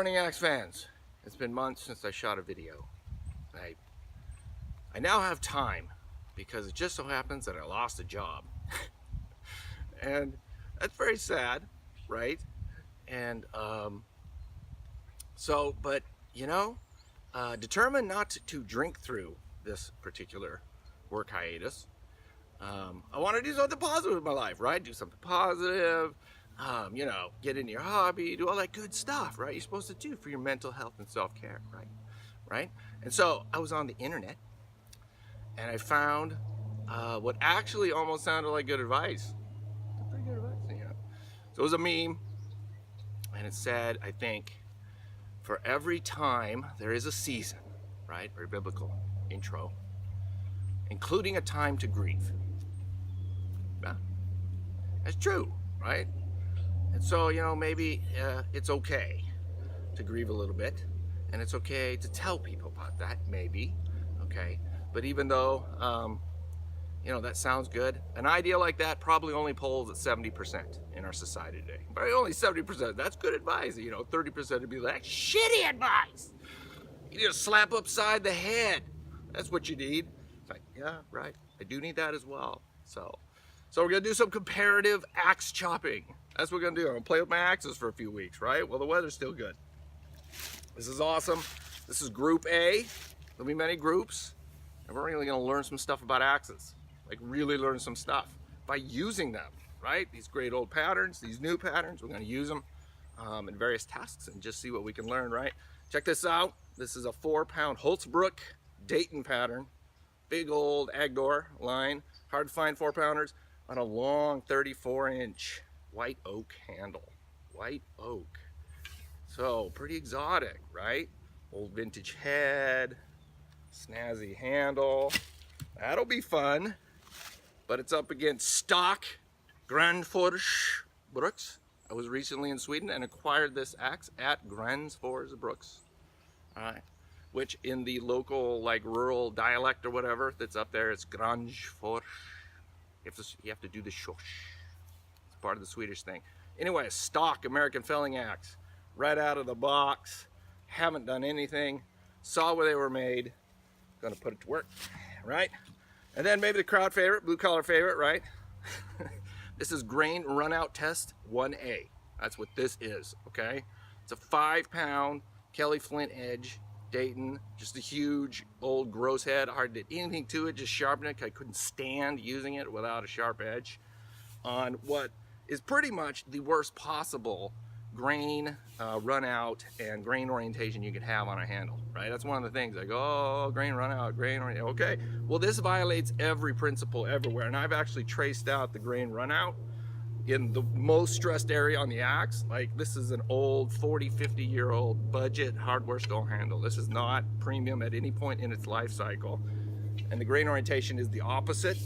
morning, Axe fans. It's been months since I shot a video. I now have time because it just so happens that I lost a job. And that's very sad, right? And but you know, determined not to drink through this particular work hiatus. I want to do something positive in my life, right? Do something positive, you know, get into your hobby, do all that good stuff, right? You're supposed to do for your mental health and self-care, right? And so I was on the internet and I found what actually almost sounded like good advice. Pretty good advice, you know. So it was a meme and it said, I think, for every time there is a season, right? Very biblical intro, including a time to grieve. Yeah, that's true, right? And so, you know, maybe it's okay to grieve a little bit, and it's okay to tell people about that, maybe, okay? But even though, you know, that sounds good, an idea like that probably only polls at 70% in our society today. But only 70%, that's good advice. You know, 30% would be like, shitty advice. You need a slap upside the head. That's what you need. It's like, yeah, right, I do need that as well. So we're gonna do some comparative axe chopping. That's what we're gonna do. I'm gonna play with my axes for a few weeks, right? Well, the weather's still good. This is awesome. This is Group A. There'll be many groups, and we're really gonna learn some stuff about axes. Like really learn some stuff by using them, right? These great old patterns, these new patterns, we're gonna use them in various tasks and just see what we can learn, right? Check this out. This is a 4-pound Hults Bruk Dayton pattern. Big old Agdor line. Hard to find 4-pounders on a long 34-inch white oak handle. White oak. So pretty exotic, right? Old vintage head, snazzy handle. That'll be fun. But it's up against stock Gransfors Bruk. I was recently in Sweden and acquired this axe at Gransfors Bruk. All right. Which in the local, like, rural dialect or whatever that's up there, it's Gransfors. You have to do the shush. It's part of the Swedish thing. Anyway, a stock American Felling axe, right out of the box. Haven't done anything. Saw where they were made. Gonna put it to work, right? And then maybe the crowd favorite, blue collar favorite, right? This is grain run out test 1A. That's what this is, okay? It's a 5-pound Kelly Flint Edge. Dayton, just a huge old gross head, hard to do anything to it, just sharpen it. I couldn't stand using it without a sharp edge on what is pretty much the worst possible grain run out and grain orientation you could have on a handle, right? That's one of the things, like, oh, grain run out, grain orientation. Okay, well, this violates every principle everywhere, and I've actually traced out the grain run out in the most stressed area on the axe. Like, this is an old 40-50-year-old budget hardware stone handle. This is not premium at any point in its life cycle, and the grain orientation is the opposite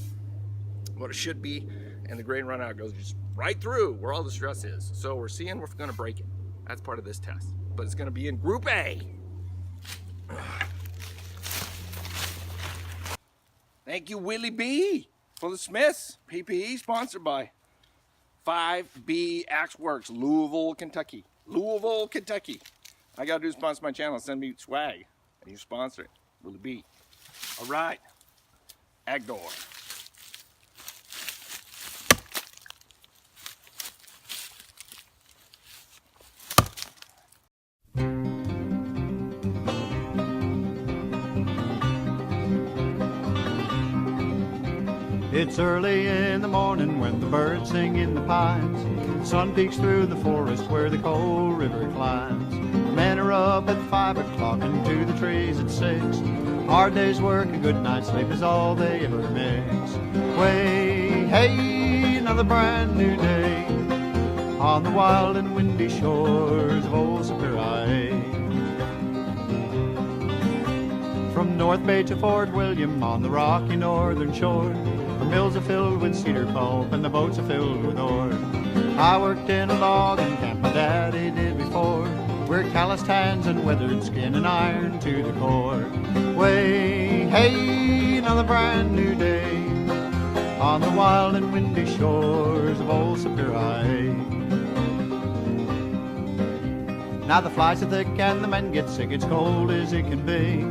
what it should be, and the grain run out goes just right through where all the stress is. So we're seeing we're going to break it. That's part of this test, but it's going to be in Group A. Thank you, Willie B, for the Smiths PPE, sponsored by 5B Axe Works, Louisville, Kentucky. Louisville, Kentucky. I gotta do sponsor my channel. Send me swag, and you sponsor it. Willie B. All right, Agdor. It's early in the morning when the birds sing in the pines. The sun peeks through the forest where the cold river climbs. The men are up at 5 o'clock and to the trees at 6. Hard day's work, a good night's sleep is all they ever mix. Way, hey, another brand new day on the wild and windy shores of old Superior. From North Bay to Fort William on the rocky northern shore, the mills are filled with cedar pulp and the boats are filled with ore. I worked in a logging camp, my daddy did before. We're calloused hands and weathered skin and iron to the core. Way, hey, another brand new day on the wild and windy shores of old Superior. Now the flies are thick and the men get sick, it's cold as it can be.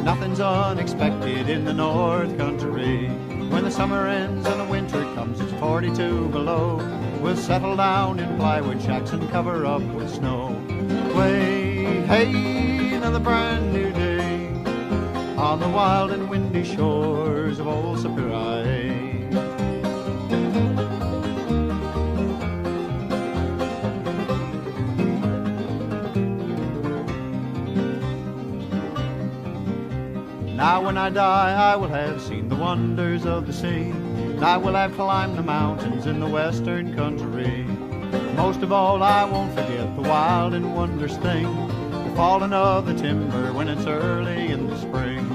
Nothing's unexpected in the North Country. When the summer ends and the winter comes, it's 42 below. We'll settle down in plywood shacks and cover up with snow. Way, hey, another brand new day on the wild and windy shores of old Superior. Now when I die, I will have seen the wonders of the sea, and I will have climbed the mountains in the western country. Most of all, I won't forget the wild and wondrous thing, the falling of the timber when it's early in the spring.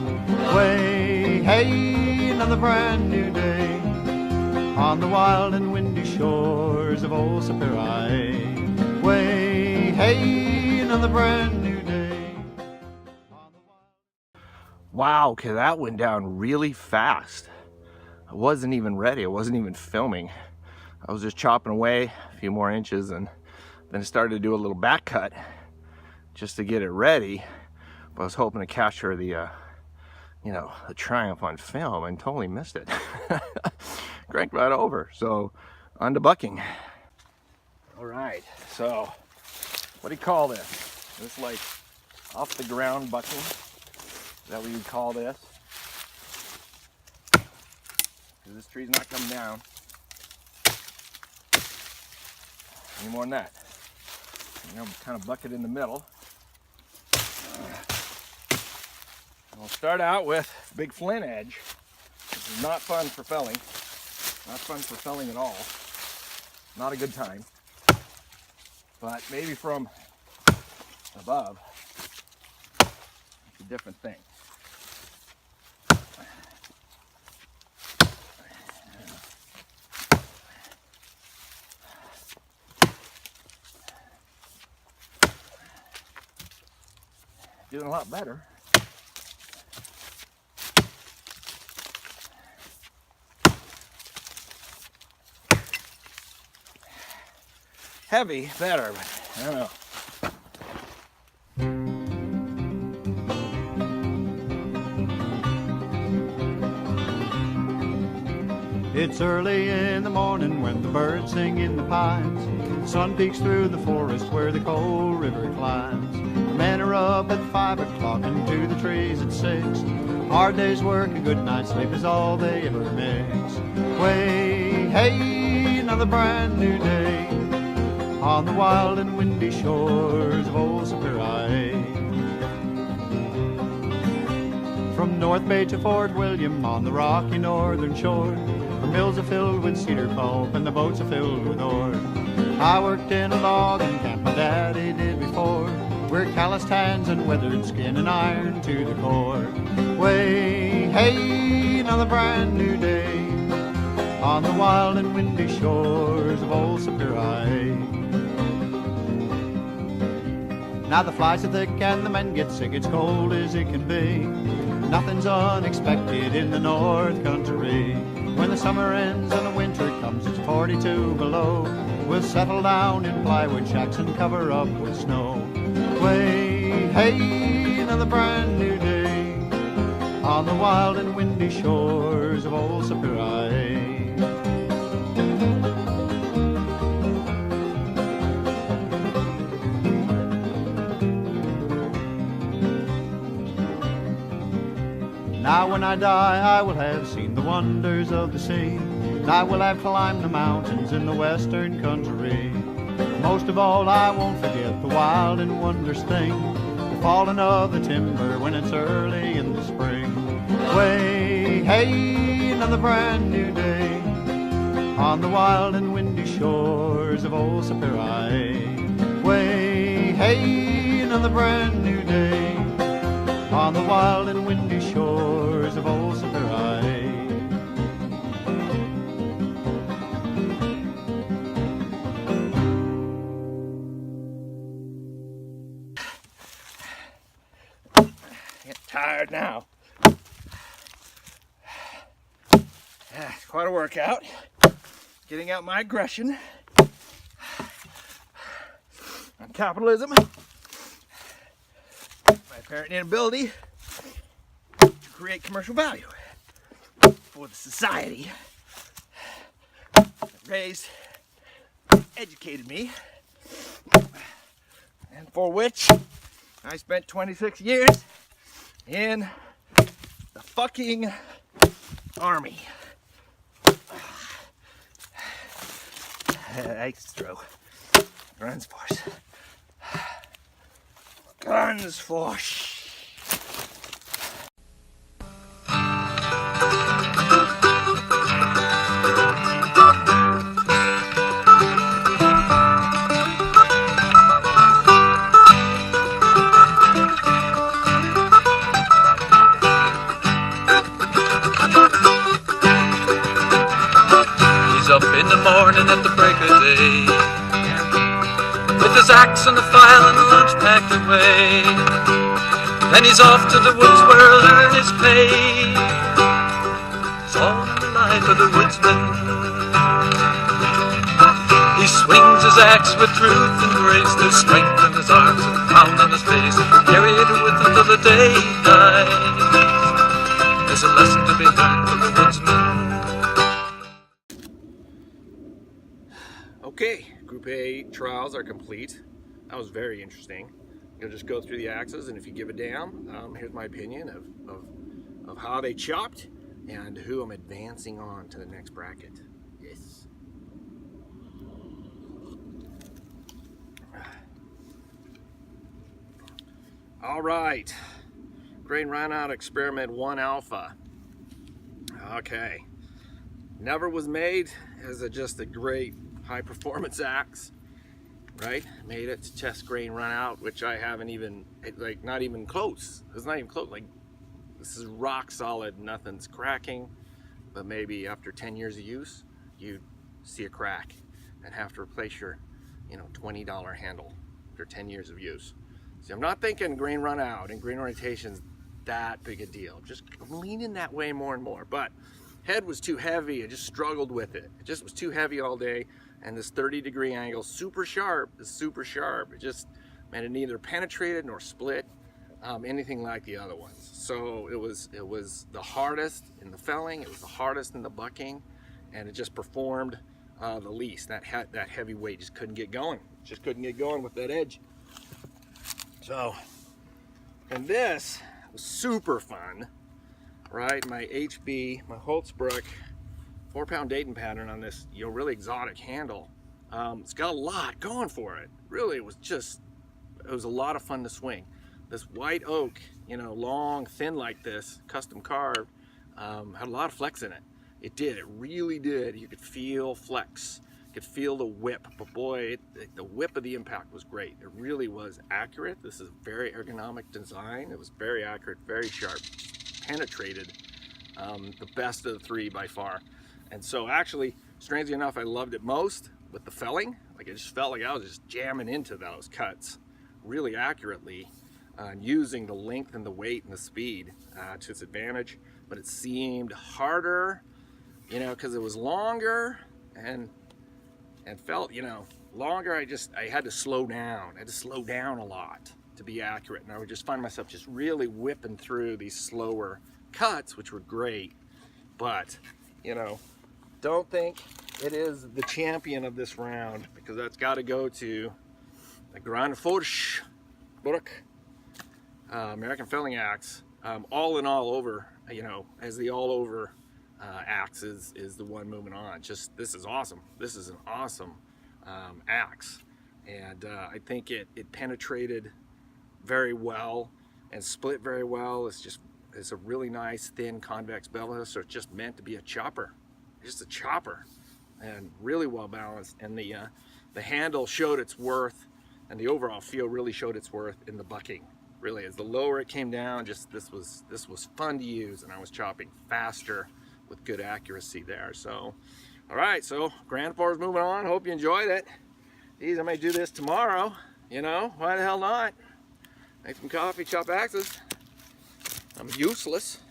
Way, hey, another brand new day on the wild and windy shores of old Superior. Way, hey, another brand new day. Wow, okay, that went down really fast. I wasn't even ready. I wasn't even filming. I was just chopping away a few more inches, and then I started to do a little back cut just to get it ready. But I was hoping to capture the, the triumph on film, and totally missed it. Cranked right over. So, on to bucking. All right. So, what do you call this? This like off the ground bucking. Is that what you'd call this? Because this tree's not coming down any more than that. Kind of bucket in the middle. We'll start out with big flint edge. This is not fun for felling. Not fun for felling at all. Not a good time. But maybe from above, it's a different thing. Doing a lot better. Heavy, better, but I don't know. It's early in the morning when the birds sing in the pines. The sun peeks through the forest where the cold river climbs. The men are up at 5 o'clock and to the trees at 6. Hard day's work, a good night's sleep is all they ever mix. Way, hey, another brand new day on the wild and windy shores of old Superior. From North Bay to Fort William on the rocky northern shore, the mills are filled with cedar pulp and the boats are filled with ore. I worked in a logging camp, my daddy did before. We're calloused hands and weathered skin and iron to the core. Way, hey, another brand new day on the wild and windy shores of old Superior. Now the flies are thick and the men get sick, it's cold as it can be. Nothing's unexpected in the North Country. When the summer ends and the winter comes, it's 42 below. We'll settle down in plywood shacks and cover up with snow. Way, hey, another brand new day on the wild and windy shores of old Superior. Now when I die, I will have seen the wonders of the sea, and I will have climbed the mountains in the western country. Most of all, I won't forget the wild and wondrous thing, the falling of the timber when it's early in the spring. Way, hey, another brand new day on the wild and windy shores of old Superior. Way, hey, another brand new day on the wild and windy shores of old Superior. Get tired now. Yeah, quite a workout. Getting out my aggression on capitalism apparent inability to create commercial value for the society that raised, educated me, and for which I spent 26 years in the fucking army. Extra. Gransfors. Gransfors. He's up in the morning at the break of day, with his axe and the file and the lunch packed away. Then he's off to the woods where he'll earn his pay. It's all in the life of the woodsman. He swings his axe with truth and grace, there's strength in his arms and pound on his face. Carry it with him till the day he dies. There's a lesson to be learned from the woodsman. Okay, Group A trials are complete. That was very interesting. You'll just go through the axes, and if you give a damn, here's my opinion of how they chopped and who I'm advancing on to the next bracket. Yes. All right. Grain Runout Experiment 1 Alpha. Okay. Never was made as just a great high performance axe, right? Made it to test grain run out, which I haven't even, like, not even close. It's not even close. Like, this is rock solid, nothing's cracking, but maybe after 10 years of use, you see a crack and have to replace your, $20 handle after 10 years of use. See, I'm not thinking grain run out and grain orientation's that big a deal. I'm leaning that way more and more, but head was too heavy. I just struggled with it. It just was too heavy all day. And this 30-degree angle, super sharp, is super sharp. It just, man, it neither penetrated nor split anything like the other ones. So it was the hardest in the felling. It was the hardest in the bucking, and it just performed the least. That heavy weight just couldn't get going. Just couldn't get going with that edge. So, and this was super fun, right? My HB, my Hults Bruk 4-pound Dayton pattern on this, really exotic handle. It's got a lot going for it. Really, it was a lot of fun to swing. This white oak, long, thin like this, custom carved, had a lot of flex in it. It did, it really did. You could feel flex, you could feel the whip, but boy, the whip of the impact was great. It really was accurate. This is a very ergonomic design. It was very accurate, very sharp, penetrated, the best of the three by far. And so actually, strangely enough, I loved it most with the felling. Like, it just felt like I was just jamming into those cuts really accurately, using the length and the weight and the speed to its advantage. But it seemed harder, because it was longer and felt, longer. I had to slow down. I had to slow down a lot to be accurate. And I would just find myself just really whipping through these slower cuts, which were great. But, don't think it is the champion of this round, because that's got to go to the Gransfors Bruk American Felling axe. All in all over, as the all over axe is the one moving on. Just, this is awesome. This is an awesome axe, and I think it penetrated very well and split very well. It's a really nice thin convex bevel, so it's just meant to be a chopper. Just a chopper, and really well balanced. And the handle showed its worth, and the overall feel really showed its worth in the bucking. Really, as the lower it came down, just this was fun to use, and I was chopping faster with good accuracy there. So, all right, so Gransfors moving on. Hope you enjoyed it. Geez, I may do this tomorrow. Why the hell not? Make some coffee, chop axes. I'm useless,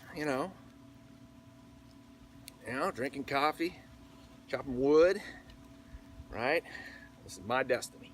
drinking coffee, chopping wood, right? This is my destiny.